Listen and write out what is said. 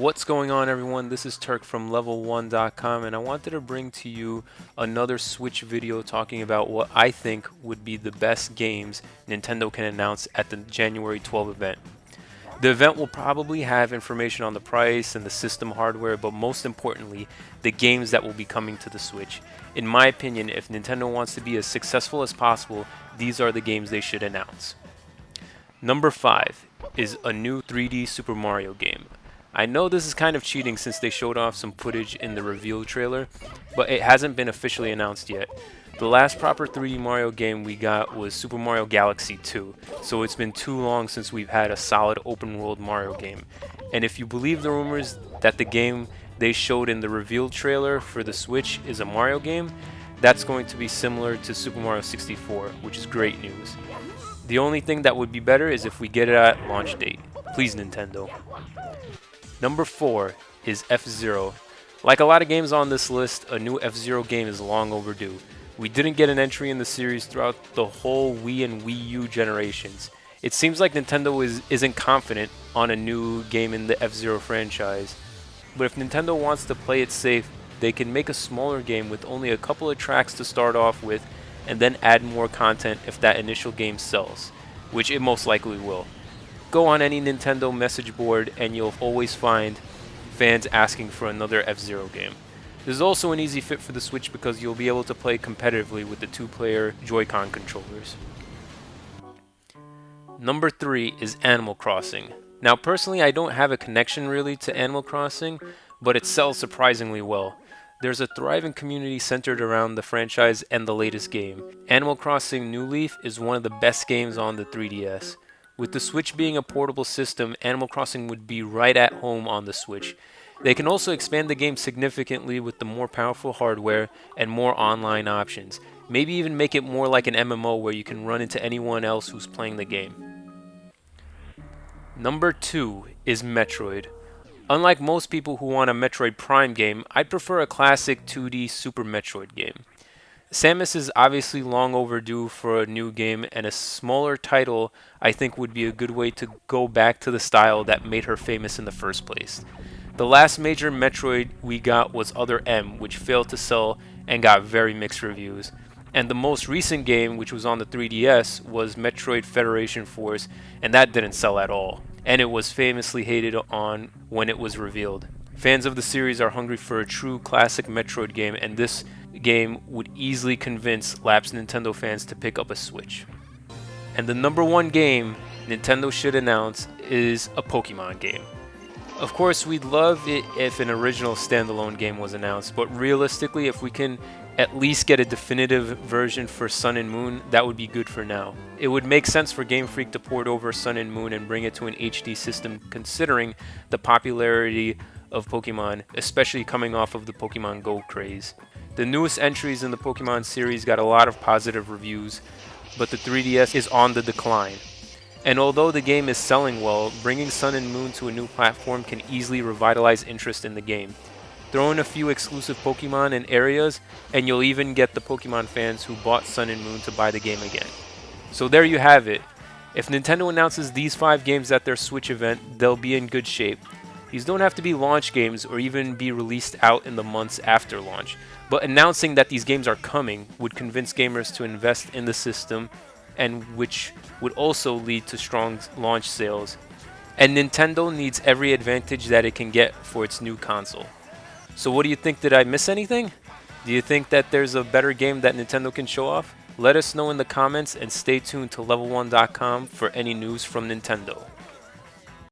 What's going on, everyone? This is Turk from LevelLone.com, and I wanted to bring to you another Switch video talking about what I think would be the best games Nintendo can announce at the January 12 event. The event will probably have information on the price and the system hardware, but most importantly, the games that will be coming to the Switch. In my opinion, if Nintendo wants to be as successful as possible, these are the games they should announce. Number 5 is a new 3D Super Mario game. I know this is kind of cheating since they showed off some footage in the reveal trailer, but it hasn't been officially announced yet. The last proper 3D Mario game we got was Super Mario Galaxy 2, so it's been too long since we've had a solid open world Mario game. And if you believe the rumors that the game they showed in the reveal trailer for the Switch is a Mario game, that's going to be similar to Super Mario 64, which is great news. The only thing that would be better is if we get it at launch date. Please, Nintendo. Number 4 is FZero. Like a lot of games on this list, a new FZero game is long overdue. We didn't get an entry in the series throughout the whole Wii and Wii U generations. It seems like Nintendo isn't confident on a new game in the FZero franchise. But if Nintendo wants to play it safe, they can make a smaller game with only a couple of tracks to start off with, and then add more content if that initial game sells, which it most likely will. Go on any Nintendo message board and you'll always find fans asking for another FZero game. This is also an easy fit for the Switch because you'll be able to play competitively with the two-player Joy-Con controllers. Number 3 is Animal Crossing. Now personally I don't have a connection really to Animal Crossing, but it sells surprisingly well. There's a thriving community centered around the franchise and the latest game. Animal Crossing New Leaf is one of the best games on the 3DS. With the Switch being a portable system, Animal Crossing would be right at home on the Switch. They can also expand the game significantly with the more powerful hardware and more online options. Maybe even make it more like an MMO where you can run into anyone else who's playing the game. Number 2 is Metroid. Unlike most people who want a Metroid Prime game, I'd prefer a classic 2D Super Metroid game. Samus is obviously long overdue for a new game, and a smaller title I think would be a good way to go back to the style that made her famous in the first place. The last major Metroid we got was Other M, which failed to sell and got very mixed reviews. And the most recent game, which was on the 3DS, was Metroid Federation Force, and that didn't sell at all. And it was famously hated on when it was revealed. Fans of the series are hungry for a true classic Metroid game, and this game would easily convince lapsed Nintendo fans to pick up a Switch. And the number 1 game Nintendo should announce is a Pokemon game. Of course, we'd love it if an original standalone game was announced, but realistically, if we can at least get a definitive version for Sun and Moon, that would be good for now. It would make sense for Game Freak to port over Sun and Moon and bring it to an HD system considering the popularity of Pokemon, especially coming off of the Pokemon Go craze. The newest entries in the Pokemon series got a lot of positive reviews, but the 3DS is on the decline. And although the game is selling well, bringing Sun and Moon to a new platform can easily revitalize interest in the game. Throw in a few exclusive Pokemon in areas, and you'll even get the Pokemon fans who bought Sun and Moon to buy the game again. So there you have it. If Nintendo announces these 5 games at their Switch event, they'll be in good shape. These don't have to be launch games or even be released out in the months after launch, but announcing that these games are coming would convince gamers to invest in the system, and which would also lead to strong launch sales. And Nintendo needs every advantage that it can get for its new console. So what do you think? Did I miss anything? Do you think that there's a better game that Nintendo can show off? Let us know in the comments and stay tuned to LevelOne.com for any news from Nintendo.